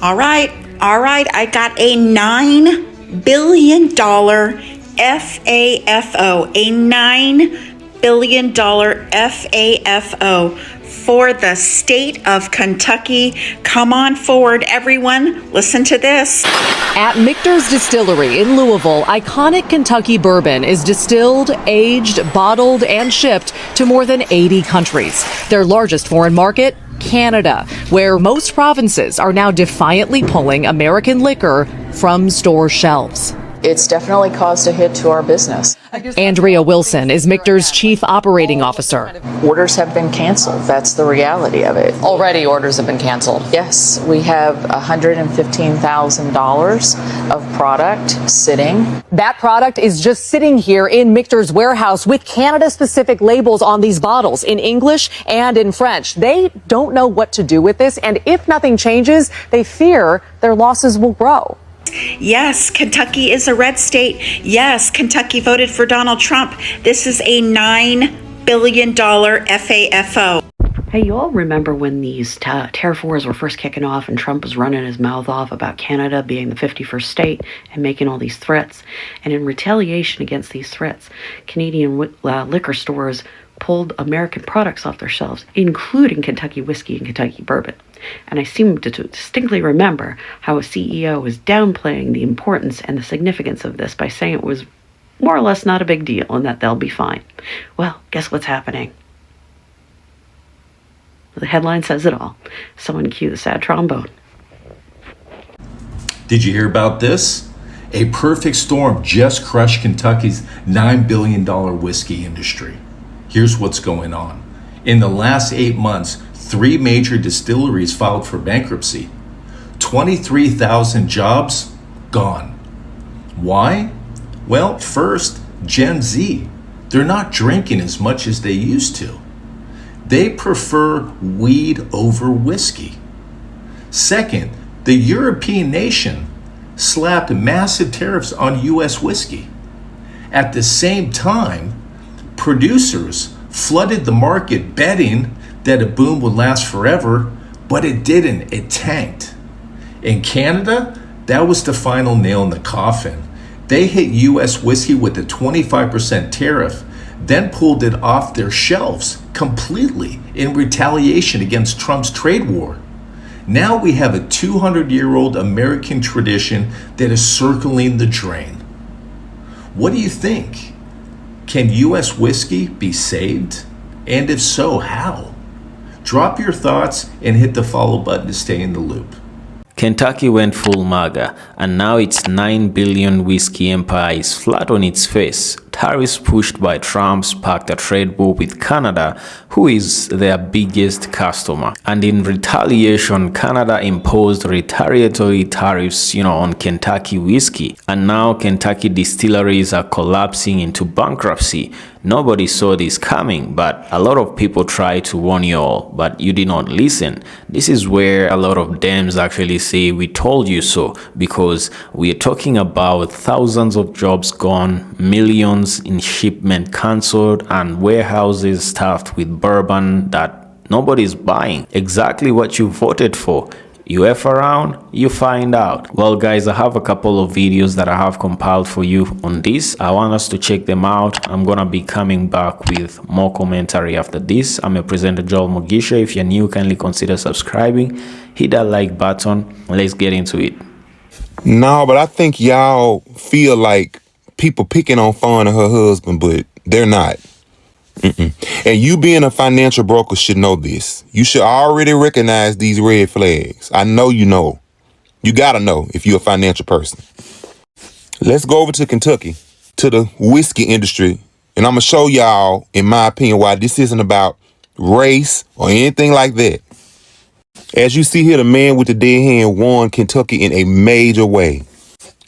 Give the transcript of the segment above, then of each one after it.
All right. I got a $9 billion FAFO, a $9 billion FAFO for the state of Kentucky. Come on forward, everyone. Listen to this. At Michter's Distillery in Louisville, iconic Kentucky bourbon is distilled, aged, bottled, and shipped to more than 80 countries. Their largest foreign market, Canada, where most provinces are now defiantly pulling American liquor from store shelves. It's definitely caused a hit to our business. Andrea Wilson is Michter's chief operating officer. Orders have been canceled. That's the reality of it. Already orders have been canceled. Yes, we have $115,000 of product sitting. That product is just sitting here in Michter's warehouse with Canada-specific labels on these bottles in English and in French. They don't know what to do with this, and if nothing changes, they fear their losses will grow. Yes, Kentucky is a red state. Yes, Kentucky voted for Donald Trump. This is a $9 billion FAFO. Hey, you all remember when these tariff wars were first kicking off and Trump was running his mouth off about Canada being the 51st state and making all these threats? And in retaliation against these threats, Canadian liquor stores pulled American products off their shelves, including Kentucky whiskey and Kentucky bourbon. And I seem to distinctly remember how a CEO was downplaying the importance and the significance of this by saying it was more or less not a big deal and that they'll be fine. Well, guess what's happening? The headline says it all. Someone cue the sad trombone. Did you hear about this? A perfect storm just crushed Kentucky's $9 billion whiskey industry. Here's what's going on. In the last 8 months, 3 major distilleries filed for bankruptcy. 23,000 jobs gone. Why? Well, first, Gen Z. They're not drinking as much as they used to. They prefer weed over whiskey. Second, the European nation slapped massive tariffs on U.S. whiskey. At the same time, producers flooded the market betting that a boom would last forever, but it didn't. It tanked. In Canada, that was the final nail in the coffin. They hit U.S. whiskey with a 25% tariff, then pulled it off their shelves completely in retaliation against Trump's trade war. Now we have a 200-year-old American tradition that is circling the drain. What do you think? Can U.S. whiskey be saved? And if so, how? Drop your thoughts and hit the follow button to stay in the loop. Kentucky went full MAGA, and now its 9 billion whiskey empire is flat on its face. Tariffs pushed by Trump sparked a trade war with Canada, who is their biggest customer. And in retaliation, Canada imposed retaliatory tariffs, on Kentucky whiskey. And now Kentucky distilleries are collapsing into bankruptcy. Nobody saw this coming, but a lot of people tried to warn you all, but you did not listen. This is where a lot of Dems actually say we told you so, because we are talking about thousands of jobs gone, millions in shipment cancelled, and warehouses stuffed with bourbon that nobody's buying. Exactly what you voted for. You F around, you find out. Well guys, I have a couple of videos that I have compiled for you on this. I want us to check them out. I'm gonna be coming back with more commentary after this. I'm your presenter Joel Mugisha. If you're new, kindly consider subscribing. Hit that like button. Let's get into it. No, but I think y'all feel like people picking on Fawn and her husband, but they're not. And you being a financial broker should know this. You should already recognize these red flags. I know you know. You gotta know if you're a financial person. Let's go over to Kentucky, to the whiskey industry, and I'm gonna show y'all, in my opinion, why this isn't about race or anything like that. As you see here, the man with the dead hand won Kentucky in a major way.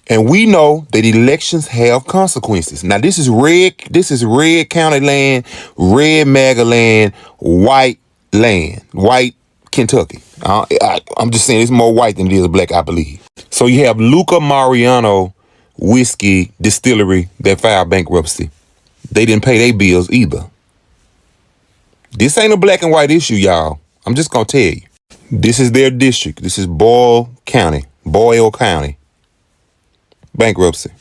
And we know that elections have consequences. Now, this is red county land, red MAGA land, white Kentucky. I'm just saying it's more white than it is black, I believe. So you have Luca Mariano Whiskey Distillery that filed bankruptcy. They didn't pay their bills either. This ain't a black and white issue, y'all. I'm just gonna tell you. This is their district. This is Boyle County. Bankruptcy.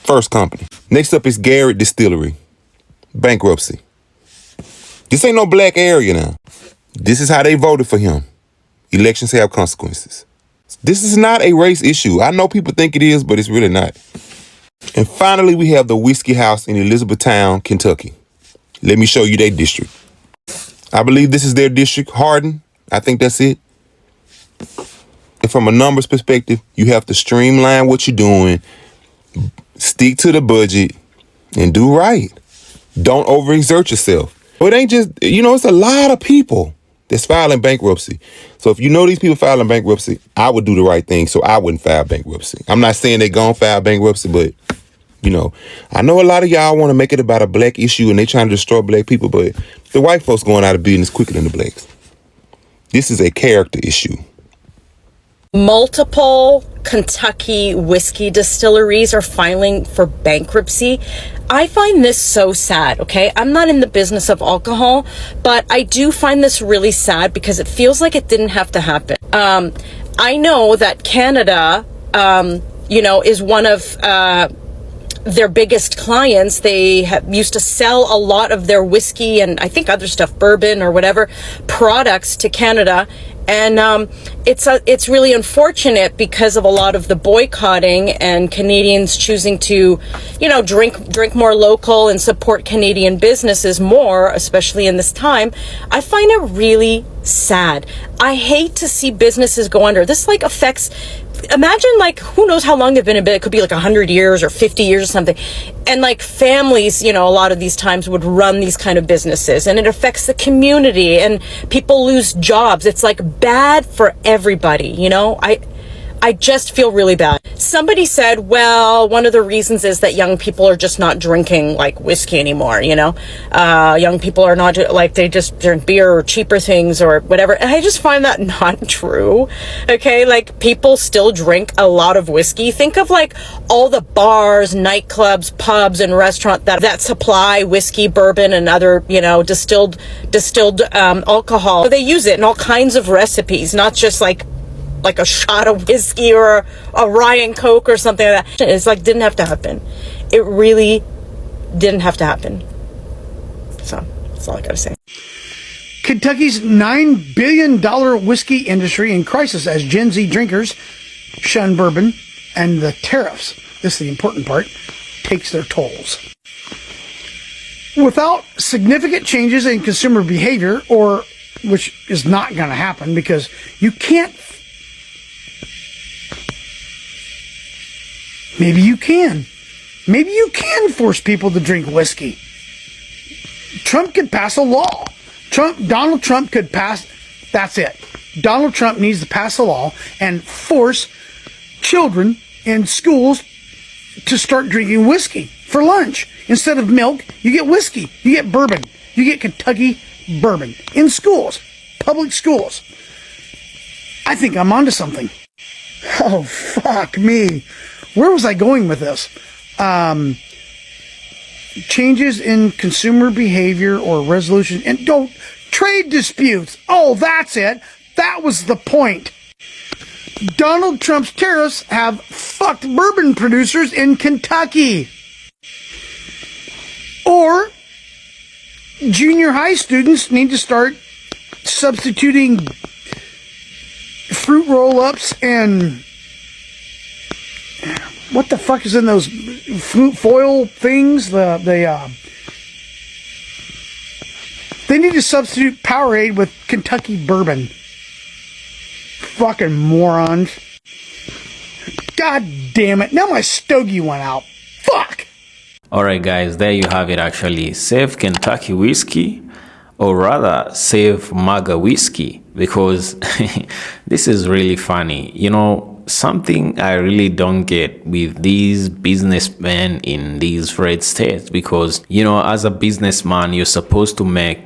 First company. Next up is Garrett Distillery. Bankruptcy. This ain't no black area now. This is how they voted for him. Elections have consequences. This is not a race issue. I know people think it is, but it's really not. And finally, we have the Whiskey House in Elizabethtown, Kentucky. Let me show you their district. I believe this is their district. Hardin, I think that's it. And from a numbers perspective, you have to streamline what you're doing, stick to the budget, and do right. Don't overexert yourself. It ain't just, it's a lot of people that's filing bankruptcy. So if you know these people filing bankruptcy, I would do the right thing so I wouldn't file bankruptcy. I'm not saying they gonna file bankruptcy, but, I know a lot of y'all want to make it about a black issue and they trying to destroy black people, but the white folks going out of business quicker than the blacks. This is a character issue. Multiple Kentucky whiskey distilleries are filing for bankruptcy. I find this so sad, okay? I'm not in the business of alcohol, but I do find this really sad because it feels like it didn't have to happen. I know that Canada, is one of their biggest clients. They used to sell a lot of their whiskey and I think other stuff, bourbon or whatever, products to Canada. And it's really unfortunate because of a lot of the boycotting and Canadians choosing to, drink more local and support Canadian businesses more, especially in this time. I find it really sad. I hate to see businesses go under. This affects, imagine who knows how long they've been in bed. It could be 100 years or 50 years or something. And families, a lot of these times would run these kind of businesses and it affects the community and people lose jobs. It's bad for everybody, I just feel really bad. Somebody said, well, one of the reasons is that young people are just not drinking whiskey anymore, young people are not they just drink beer or cheaper things or whatever. And I just find that not true. Okay. People still drink a lot of whiskey. Think of all the bars, nightclubs, pubs and restaurants that supply whiskey, bourbon and other, distilled alcohol. They use it in all kinds of recipes, not just like a shot of whiskey or a rye and coke or something like that. It's didn't have to happen. It really didn't have to happen. So that's all I gotta say. Kentucky's $9 billion whiskey industry in crisis as Gen Z drinkers shun bourbon and the tariffs, this is the important part, takes their tolls. Without significant changes in consumer behavior, which is not going to happen because you can't. Maybe you can force people to drink whiskey. Trump could pass a law. Donald Trump could pass, that's it. Donald Trump needs to pass a law and force children in schools to start drinking whiskey for lunch. Instead of milk, you get whiskey, you get bourbon, you get Kentucky bourbon in schools, public schools. I think I'm onto something. Oh, fuck me. Where was I going with this? Changes in consumer behavior or resolution and trade disputes. Oh, that's it. That was the point. Donald Trump's tariffs have fucked bourbon producers in Kentucky. Or junior high students need to start substituting fruit roll-ups and what the fuck is in those fruit foil things? They need to substitute Powerade with Kentucky bourbon. Fucking morons. God damn it. Now my stogie went out. Fuck. Alright guys, there you have it actually. Save Kentucky whiskey, or rather save MAGA whiskey, because this is really funny. Something I really don't get with these businessmen in these red states, because, as a businessman, you're supposed to make,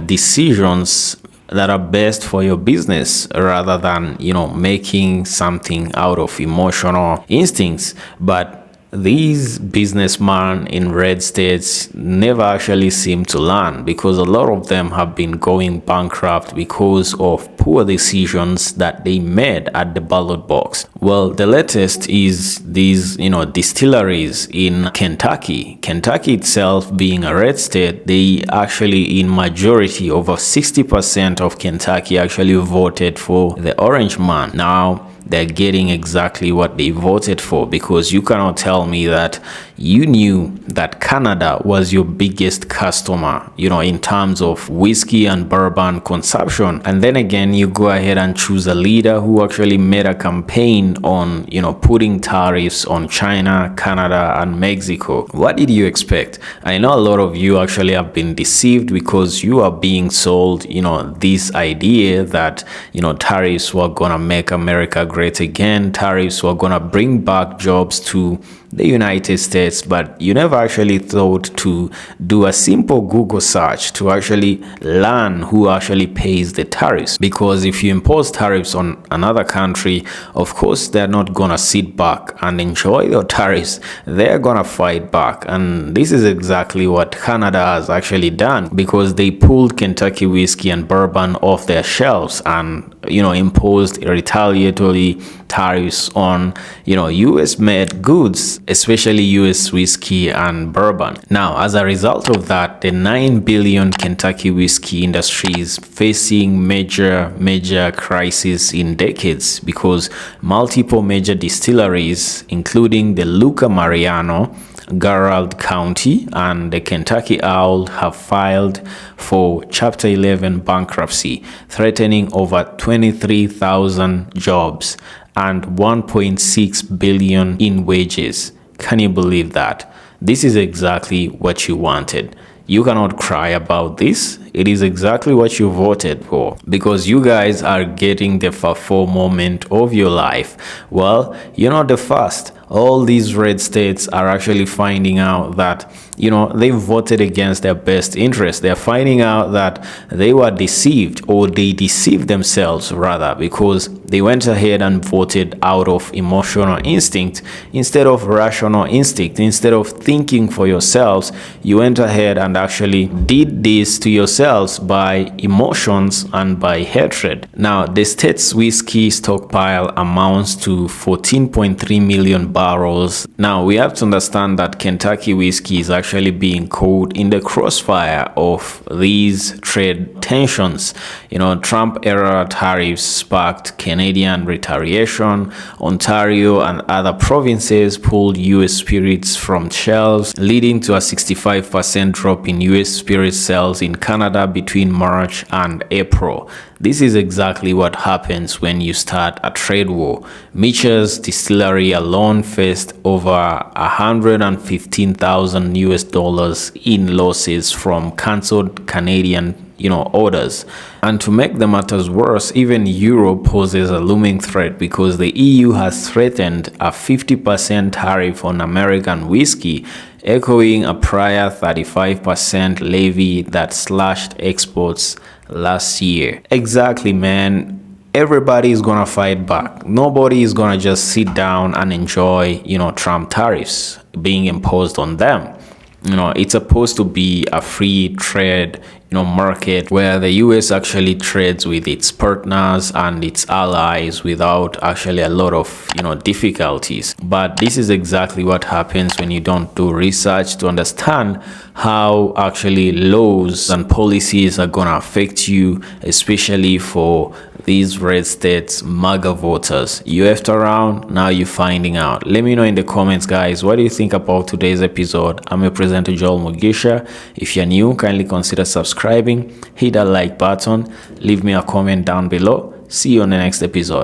decisions that are best for your business rather than, making something out of emotional instincts. But these businessmen in red states never actually seem to learn, because a lot of them have been going bankrupt because of poor decisions that they made at the ballot box. Well, the latest is these, distilleries in Kentucky. Kentucky itself being a red state, they actually in majority, over 60% of Kentucky actually voted for the orange man. Now, they're getting exactly what they voted for, because you cannot tell me that you knew that Canada was your biggest customer, in terms of whiskey and bourbon consumption. And then again, you go ahead and choose a leader who actually made a campaign on, putting tariffs on China, Canada, and Mexico. What did you expect? I know a lot of you actually have been deceived, because you are being sold, this idea that, tariffs were gonna make America great again. Tariffs were gonna bring back jobs to the United States, but you never actually thought to do a simple Google search to actually learn who actually pays the tariffs. Because if you impose tariffs on another country, of course they're not gonna sit back and enjoy your tariffs. They're gonna fight back, and this is exactly what Canada has actually done, because they pulled Kentucky whiskey and bourbon off their shelves and imposed retaliatory tariffs on US made goods, especially US whiskey and bourbon. Now, as a result of that, the 9 billion Kentucky whiskey industry is facing major crisis in decades, because multiple major distilleries, including the Luca Mariano, Garrard County, and the Kentucky Owl, have filed for Chapter 11 bankruptcy, threatening over 23,000 jobs and 1.6 billion in wages. Can you believe that? This is exactly what you wanted. You cannot cry about this. It is exactly what you voted for, because you guys are getting the FA4 moment of your life. Well, you're not the first. All these red states are actually finding out that, they voted against their best interest. They're finding out that they were deceived, or they deceived themselves rather, because they went ahead and voted out of emotional instinct instead of rational instinct. Instead of thinking for yourselves, you went ahead and actually did this to yourselves by emotions and by hatred. Now, the state's whiskey stockpile amounts to 14.3 million barrels. Now, we have to understand that Kentucky whiskey is actually being caught in the crossfire of these trade tensions. Trump-era tariffs sparked Canadian retaliation. Ontario and other provinces pulled U.S. spirits from shelves, leading to a 65% drop in U.S. spirit sales in Canada between March and April. This is exactly what happens when you start a trade war. Mitchell's distillery alone faced over $115,000 US in losses from cancelled Canadian orders. And to make the matters worse, even Europe poses a looming threat, because the EU has threatened a 50% tariff on American whiskey, echoing a prior 35% levy that slashed exports last year. Exactly, man. Everybody is gonna fight back. Nobody is gonna just sit down and enjoy, Trump tariffs being imposed on them. It's supposed to be a free trade, market where the US actually trades with its partners and its allies without actually a lot of, difficulties. But this is exactly what happens when you don't do research to understand how actually laws and policies are gonna affect you, especially for these red states MAGA voters. You left around, now you're finding out. Let me know in the comments, guys, what do you think about today's episode? I'm your presenter Joel Mugisha. If you're new, kindly consider subscribing, hit that like button, leave me a comment down below. See you on the next episode.